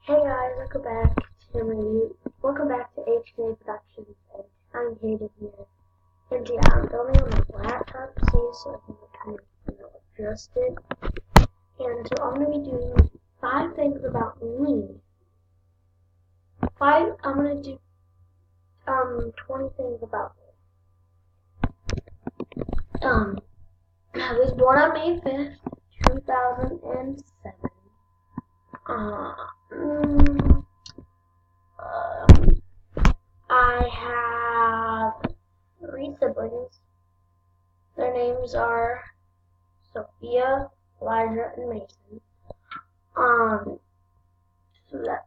Hey guys, welcome back to HK Productions, and I'm Hayden here. And yeah, I'm filming on my laptop, so I can kind of adjust it. And so I'm gonna be doing 5 things about me. I'm gonna do 20 things about me. I was born on May 5th, 2007. I have 3 siblings. Their names are Sophia, Elijah, and Mason. So that's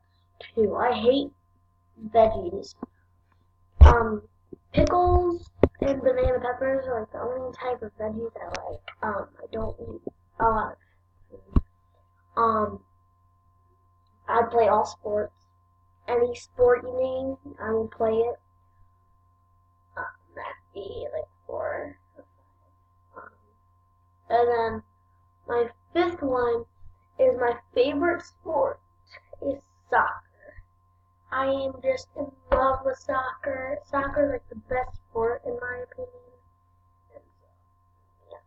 2. I hate veggies. Pickles and banana peppers are like the only type of veggies I like. I don't eat a lot of food. I play all sports. Any sport you name, I will play it. That'd be like 4. And then my 5th one is my favorite sport is soccer. I am just in love with soccer. Soccer is like the best sport in my opinion. Yeah.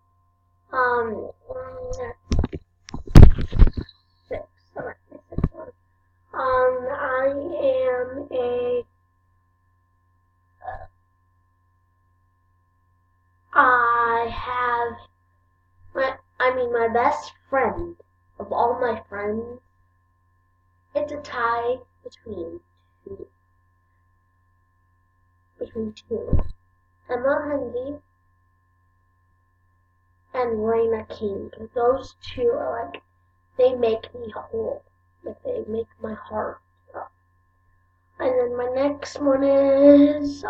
6. I'm at my 6th one. My best friend of all my friends, it's a tie between two. Emma Hendy and Raina King. Those 2 are like, they make me whole. Like, they make my heart up. And then my next one is,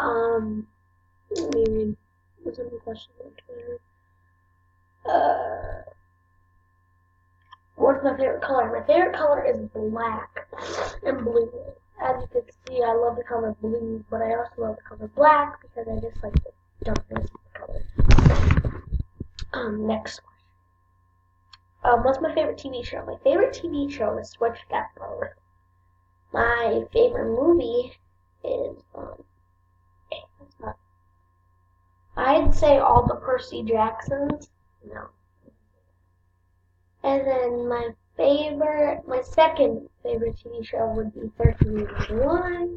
what's the question on Twitter? What's my favorite color? My favorite color is black and blue. As you can see, I love the color blue, but I also love the color black because I just like the darkness of the color. Next one. What's my favorite TV show? My favorite TV show is Switched at Birth. My favorite movie is, I'd say all the Percy Jacksons. No. And then my second favorite TV show would be 13 Reasons Why.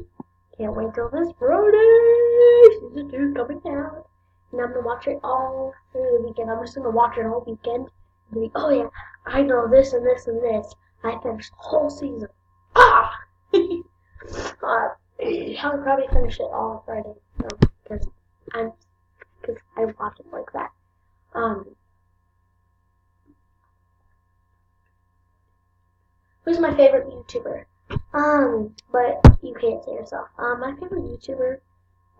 Can't wait till this Friday. Season 2 coming out. And I'm going to watch it all through the weekend. I'm just going to watch it all weekend. And be, oh yeah, I know this and this and this. I finished the whole season. Ah! I'll probably finish it all Friday. Because I watch it like that. Who's my favorite YouTuber? But you can't say yourself. My favorite YouTuber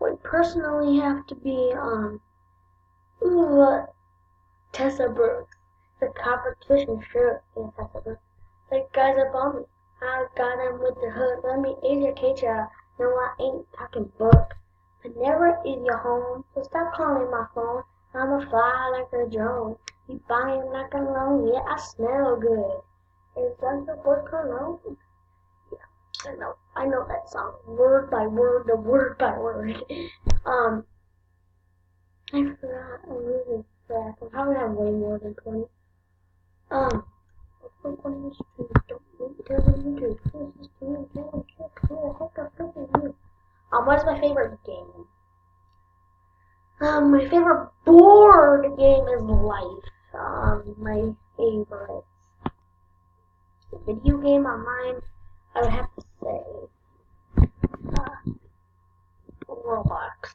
would personally have to be, Tessa Brooks. The competition sure is Tessa Brooks. Like, guys up on me. I got him with the hood. Let me educate ya. No, I ain't talking book. I never is your home, so stop calling my phone. I'm a fly like a drone. You buying like a loan, yeah, I smell good. Is that the boy cologne? Yeah, I know that song word by word, word by word. I forgot. I'm losing track. I probably have way more than 20. What's my favorite game? My favorite board game is Life. My favorite video game on mine, I would have to say, Roblox.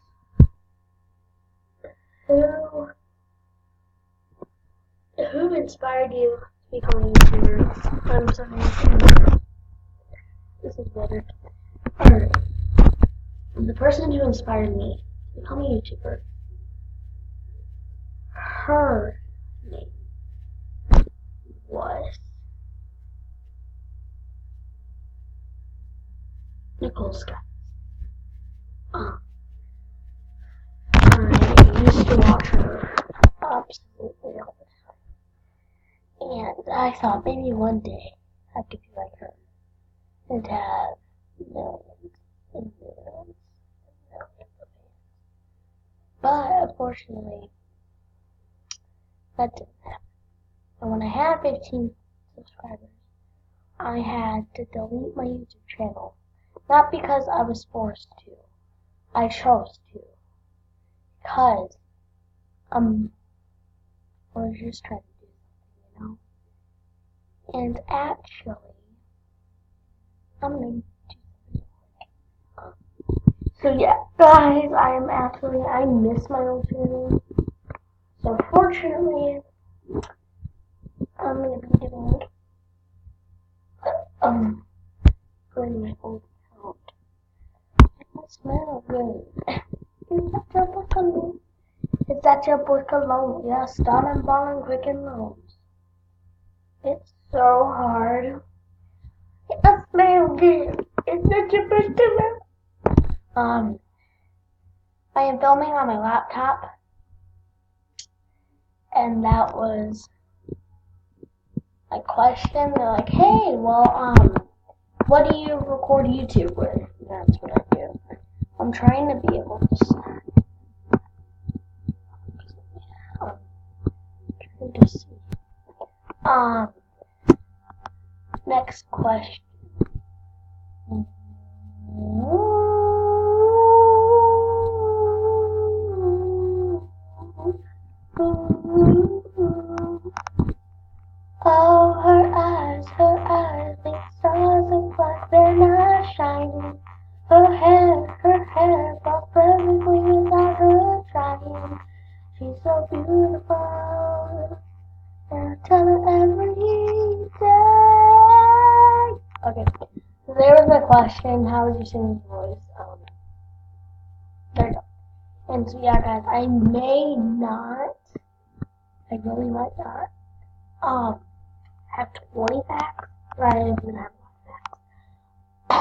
Who inspired you to become a YouTuber? I'm sorry. This is better. Alright. The person who inspired me to become a YouTuber, her name was Nicole Scott. I used to watch her absolutely all the time. And I thought maybe one day I could be like her. and have millions and millions and millions of fans. But unfortunately, that didn't happen. And when I had 15 subscribers, I had to delete my YouTube channel. Not because I was forced to. I chose to. Because I was just trying to do something, And actually, I'm gonna do something. So yeah, guys, I miss my old channel. So fortunately, I'm gonna be doing going my old account. It smells good. Is that your book alone? Yeah, start and ball and quick and loans. It's so hard. It smells good. Is that your book alone? I am filming on my laptop, and that was a question. They're like, hey, well, what do you record YouTube with? And that's what I do. I'm trying to be able to trying to see. Next question. Oh, her eyes, make stars look like they're not shining. Her hair falls perfectly without her trying. She's so beautiful, and I tell her every day. Okay, so there was my question. How would you sing his voice? There you go. And so yeah, guys, I really might not, have 20 facts, but I didn't even have a lot of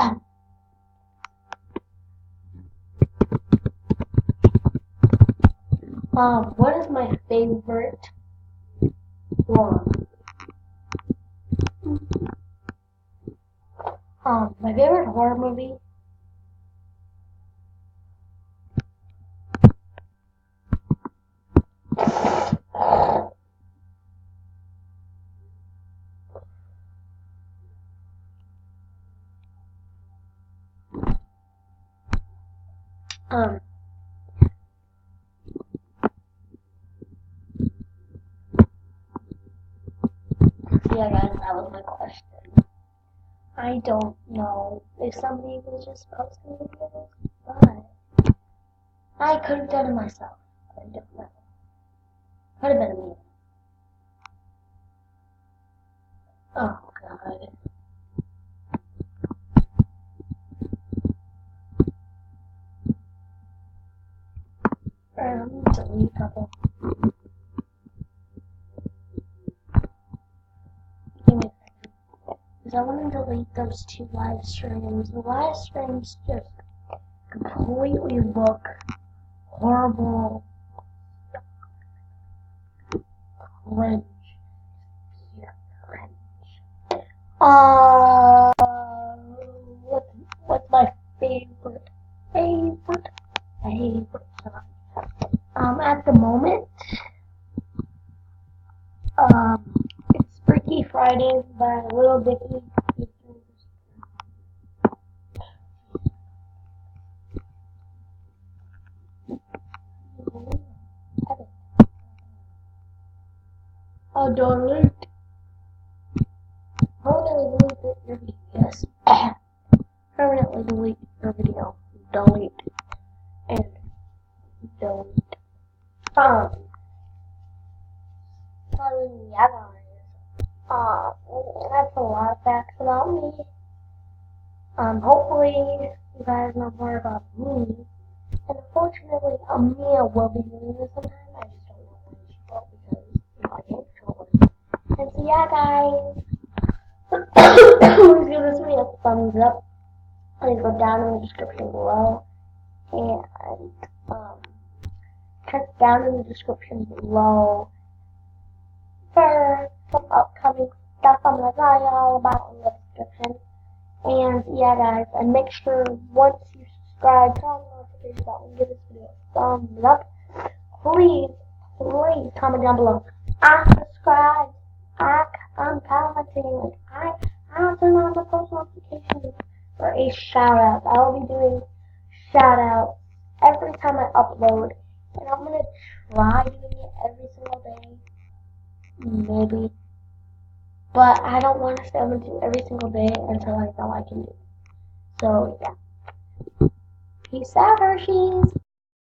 facts. What is my favorite horror movie? My favorite horror movie yeah, guys, that was my question. I don't know if somebody was just posting videos, but I could have done it myself. I don't know. Could have been me. Oh, God. I'm going to delete a couple. Because I want to delete those 2 live streams. The live streams just completely look horrible. Cringe. Yeah, cringe. What's my favorite song? At the moment, it's Freaky Friday by Lil Dicky. Oh, delete. Permanently delete your video. Yes. Permanently delete your video. Delete. And delete. Yeah, guys. That's a lot of facts about me. Hopefully you guys know more about me. And unfortunately, Mia will be doing this sometime. I just don't know when she will because I can't control it. And so yeah, guys. Please give this video a thumbs up. Please go down in the description below. And check down in the description below for some upcoming stuff I'm gonna tell you all about in the description. And yeah, guys, and make sure once you subscribe, turn on the notification bell and give this video a thumbs up. Please, please comment down below. I subscribe. I'm commenting. Like I turn on the post notifications for a shout out. I will be doing shout outs every time I upload, and I'm gonna try doing it every single day, maybe. But I don't want to say I'm gonna do it every single day until I know I can do it. So yeah, peace out, Hershey's.